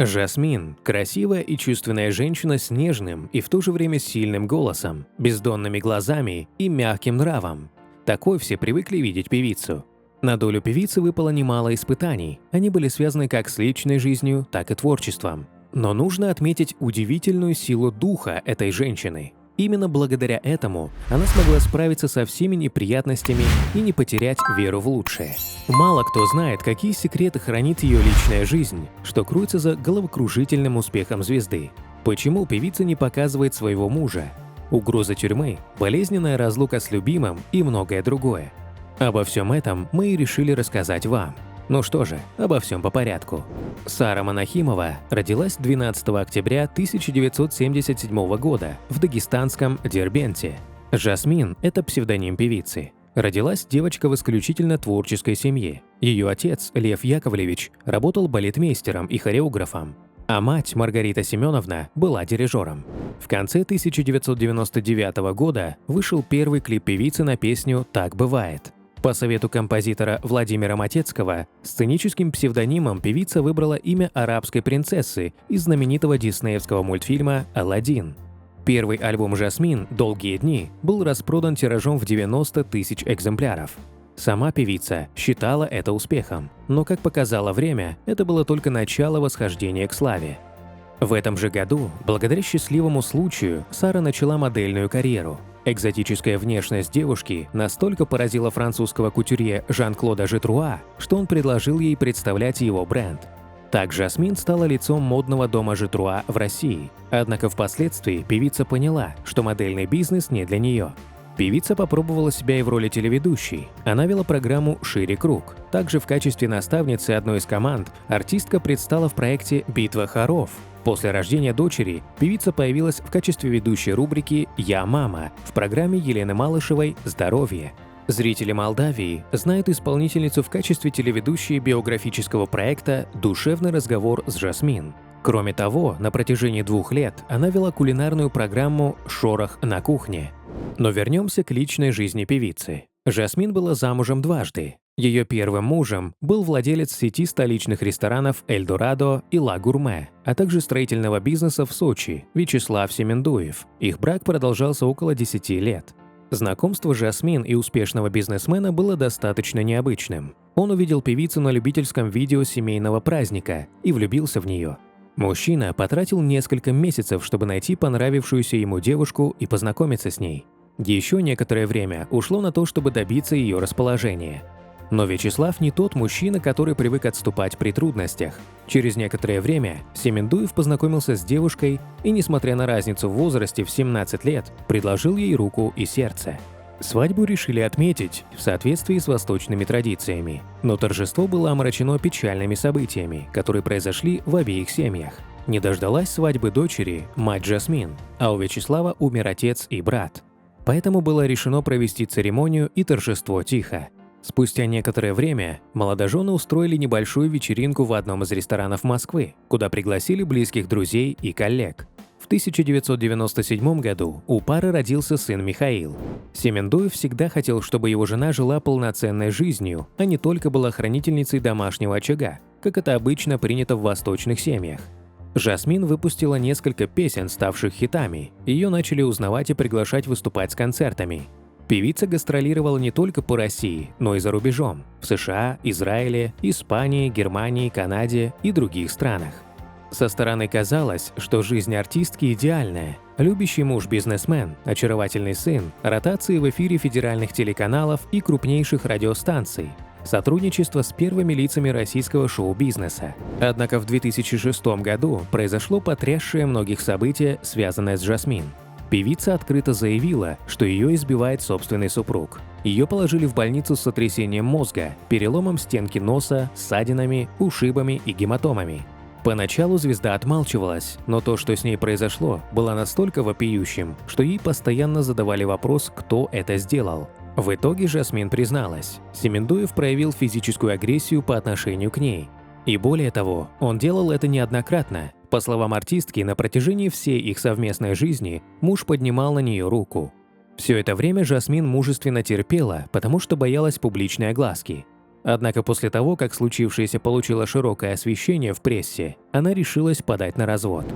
Жасмин – красивая и чувственная женщина с нежным и в то же время сильным голосом, бездонными глазами и мягким нравом. Такой все привыкли видеть певицу. На долю певицы выпало немало испытаний, они были связаны как с личной жизнью, так и творчеством. Но нужно отметить удивительную силу духа этой женщины. Именно благодаря этому она смогла справиться со всеми неприятностями и не потерять веру в лучшее. Мало кто знает, какие секреты хранит ее личная жизнь, что кроется за головокружительным успехом звезды. Почему певица не показывает своего мужа? Угроза тюрьмы, болезненная разлука с любимым и многое другое. Обо всем этом мы и решили рассказать вам. Ну что же, обо всем по порядку. Сара Монахимова родилась 12 октября 1977 года в дагестанском Дербенте. Жасмин – это псевдоним певицы. Родилась девочка в исключительно творческой семье. Ее отец, Лев Яковлевич, работал балетмейстером и хореографом, а мать, Маргарита Семеновна, была дирижером. В конце 1999 года вышел первый клип певицы на песню «Так бывает». По совету композитора Владимира Матецкого, сценическим псевдонимом певица выбрала имя арабской принцессы из знаменитого диснеевского мультфильма «Аладдин». Первый альбом «Жасмин» «Долгие дни» был распродан тиражом в 90 тысяч экземпляров. Сама певица считала это успехом, но, как показало время, это было только начало восхождения к славе. В этом же году, благодаря счастливому случаю, Сара начала модельную карьеру. Экзотическая внешность девушки настолько поразила французского кутюрье Жан-Клода Житруа, что он предложил ей представлять его бренд. Так Жасмин стала лицом модного дома Житруа в России. Однако впоследствии певица поняла, что модельный бизнес не для нее. Певица попробовала себя и в роли телеведущей. Она вела программу «Шире круг». Также в качестве наставницы одной из команд артистка предстала в проекте «Битва хоров». После рождения дочери певица появилась в качестве ведущей рубрики «Я мама» в программе Елены Малышевой «Здоровье». Зрители Молдавии знают исполнительницу в качестве телеведущей биографического проекта «Душевный разговор с Жасмин». Кроме того, на протяжении 2 лет она вела кулинарную программу «Шорох на кухне». Но вернемся к личной жизни певицы. Жасмин была замужем дважды. Ее первым мужем был владелец сети столичных ресторанов «Эльдорадо» и «Ла Гурме», а также строительного бизнеса в Сочи Вячеслав Семендуев. Их брак продолжался около 10 лет. Знакомство Жасмин и успешного бизнесмена было достаточно необычным. Он увидел певицу на любительском видео семейного праздника и влюбился в нее. Мужчина потратил несколько месяцев, чтобы найти понравившуюся ему девушку и познакомиться с ней. Еще некоторое время ушло на то, чтобы добиться ее расположения. Но Вячеслав не тот мужчина, который привык отступать при трудностях. Через некоторое время Семендуев познакомился с девушкой и, несмотря на разницу в возрасте в 17 лет, предложил ей руку и сердце. Свадьбу решили отметить в соответствии с восточными традициями, но торжество было омрачено печальными событиями, которые произошли в обеих семьях. Не дождалась свадьбы дочери, мать Жасмин, а у Вячеслава умер отец и брат. Поэтому было решено провести церемонию и торжество тихо. Спустя некоторое время молодожены устроили небольшую вечеринку в одном из ресторанов Москвы, куда пригласили близких друзей и коллег. В 1997 году у пары родился сын Михаил. Семендуев всегда хотел, чтобы его жена жила полноценной жизнью, а не только была хранительницей домашнего очага, как это обычно принято в восточных семьях. Жасмин выпустила несколько песен, ставших хитами, ее начали узнавать и приглашать выступать с концертами. Певица гастролировала не только по России, но и за рубежом – в США, Израиле, Испании, Германии, Канаде и других странах. Со стороны казалось, что жизнь артистки идеальная. Любящий муж-бизнесмен, очаровательный сын, ротации в эфире федеральных телеканалов и крупнейших радиостанций, сотрудничество с первыми лицами российского шоу-бизнеса. Однако в 2006 году произошло потрясшее многих событие, связанное с Жасмин. Певица открыто заявила, что ее избивает собственный супруг. Ее положили в больницу с сотрясением мозга, переломом стенки носа, ссадинами, ушибами и гематомами. Поначалу звезда отмалчивалась, но то, что с ней произошло, было настолько вопиющим, что ей постоянно задавали вопрос, кто это сделал. В итоге Жасмин призналась, Семендуев проявил физическую агрессию по отношению к ней. И более того, он делал это неоднократно. По словам артистки, на протяжении всей их совместной жизни муж поднимал на нее руку. Все это время Жасмин мужественно терпела, потому что боялась публичной огласки. Однако после того, как случившееся получило широкое освещение в прессе, она решилась подать на развод.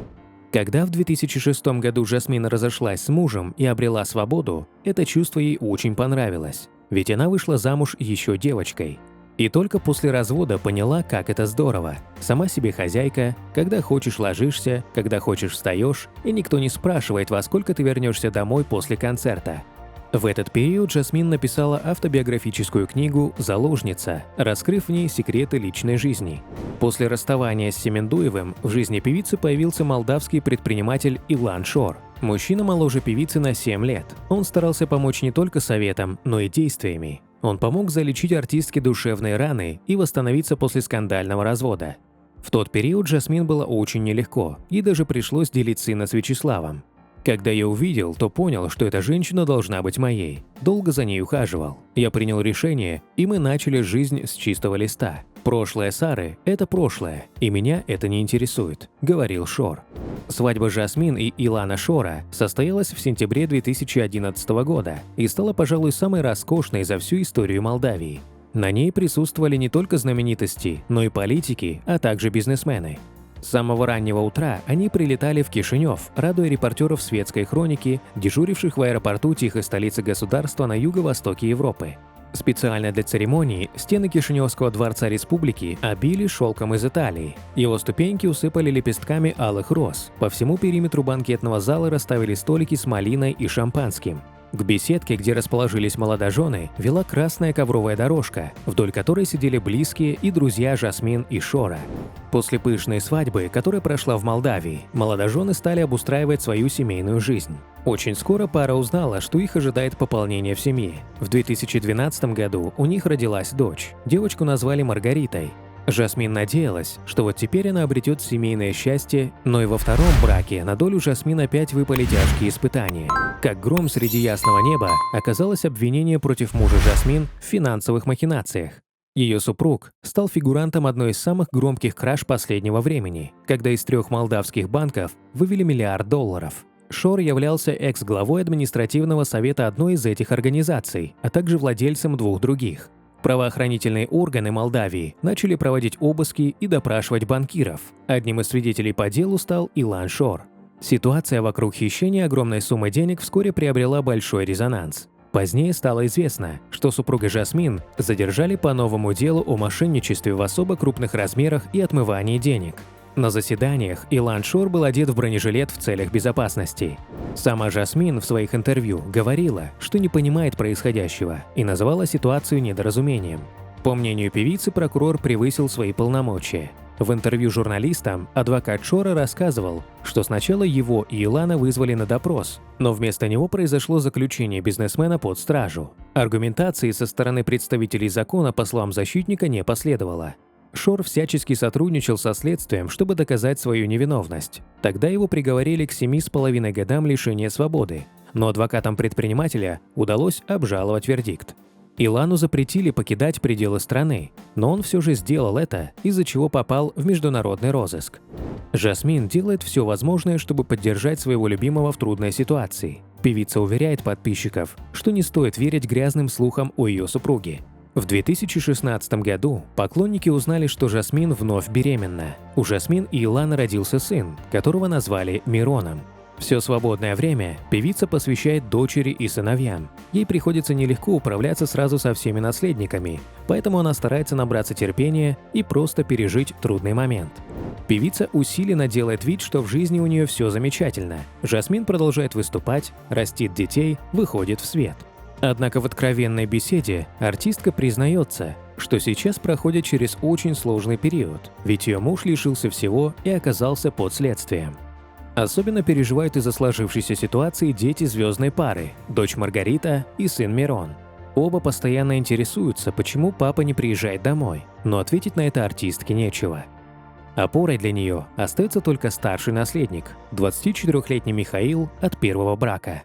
Когда в 2006 году Жасмин разошлась с мужем и обрела свободу, это чувство ей очень понравилось, ведь она вышла замуж еще девочкой. И только после развода поняла, как это здорово. Сама себе хозяйка, когда хочешь ложишься, когда хочешь встаешь, и никто не спрашивает, во сколько ты вернешься домой после концерта. В этот период Жасмин написала автобиографическую книгу «Заложница», раскрыв в ней секреты личной жизни. После расставания с Семендуевым в жизни певицы появился молдавский предприниматель Илан Шор. Мужчина моложе певицы на 7 лет. Он старался помочь не только советом, но и действиями. Он помог залечить артистке душевные раны и восстановиться после скандального развода. В тот период Жасмин было очень нелегко, ей даже пришлось делить сына с Вячеславом. Когда я увидел, то понял, что эта женщина должна быть моей. Долго за ней ухаживал. Я принял решение, и мы начали жизнь с чистого листа. «Прошлое Сары – это прошлое, и меня это не интересует», – говорил Шор. Свадьба Жасмин и Илана Шора состоялась в сентябре 2011 года и стала, пожалуй, самой роскошной за всю историю Молдавии. На ней присутствовали не только знаменитости, но и политики, а также бизнесмены. С самого раннего утра они прилетали в Кишинев, радуя репортеров светской хроники, дежуривших в аэропорту тихой столицы государства на юго-востоке Европы. Специально для церемонии стены Кишиневского дворца республики обили шелком из Италии. Его ступеньки усыпали лепестками алых роз. По всему периметру банкетного зала расставили столики с малиной и шампанским. К беседке, где расположились молодожены, вела красная ковровая дорожка, вдоль которой сидели близкие и друзья Жасмин и Шора. После пышной свадьбы, которая прошла в Молдавии, молодожены стали обустраивать свою семейную жизнь. Очень скоро пара узнала, что их ожидает пополнение в семье. В 2012 году у них родилась дочь. Девочку назвали Маргаритой. Жасмин надеялась, что вот теперь она обретет семейное счастье, но и во втором браке на долю Жасмин опять выпали тяжкие испытания. Как гром среди ясного неба оказалось обвинение против мужа Жасмин в финансовых махинациях. Ее супруг стал фигурантом одной из самых громких краж последнего времени, когда из 3 молдавских банков вывели $1 миллиард. Шор являлся экс-главой административного совета одной из этих организаций, а также владельцем 2 других. Правоохранительные органы Молдавии начали проводить обыски и допрашивать банкиров. Одним из свидетелей по делу стал Илан Шор. Ситуация вокруг хищения огромной суммы денег вскоре приобрела большой резонанс. Позднее стало известно, что супруга Жасмин задержали по новому делу о мошенничестве в особо крупных размерах и отмывании денег. На заседаниях Илан Шор был одет в бронежилет в целях безопасности. Сама Жасмин в своих интервью говорила, что не понимает происходящего и называла ситуацию недоразумением. По мнению певицы, прокурор превысил свои полномочия. В интервью журналистам адвокат Шора рассказывал, что сначала его и Илана вызвали на допрос, но вместо него произошло заключение бизнесмена под стражу. Аргументации со стороны представителей закона по словам защитника не последовало. Шор всячески сотрудничал со следствием, чтобы доказать свою невиновность. Тогда его приговорили к 7,5 годам лишения свободы, но адвокатам предпринимателя удалось обжаловать вердикт. Илану запретили покидать пределы страны, но он все же сделал это, из-за чего попал в международный розыск. Жасмин делает все возможное, чтобы поддержать своего любимого в трудной ситуации. Певица уверяет подписчиков, что не стоит верить грязным слухам о ее супруге. В 2016 году поклонники узнали, что Жасмин вновь беременна. У Жасмин и Илана родился сын, которого назвали Мироном. Все свободное время певица посвящает дочери и сыновьям. Ей приходится нелегко управляться сразу со всеми наследниками, поэтому она старается набраться терпения и просто пережить трудный момент. Певица усиленно делает вид, что в жизни у нее все замечательно. Жасмин продолжает выступать, растит детей, выходит в свет. Однако в откровенной беседе артистка признается, что сейчас проходит через очень сложный период, ведь ее муж лишился всего и оказался под следствием. Особенно переживают из-за сложившейся ситуации дети звездной пары, дочь Маргарита и сын Мирон. Оба постоянно интересуются, почему папа не приезжает домой, но ответить на это артистке нечего. Опорой для нее остается только старший наследник, 24-летний Михаил от первого брака.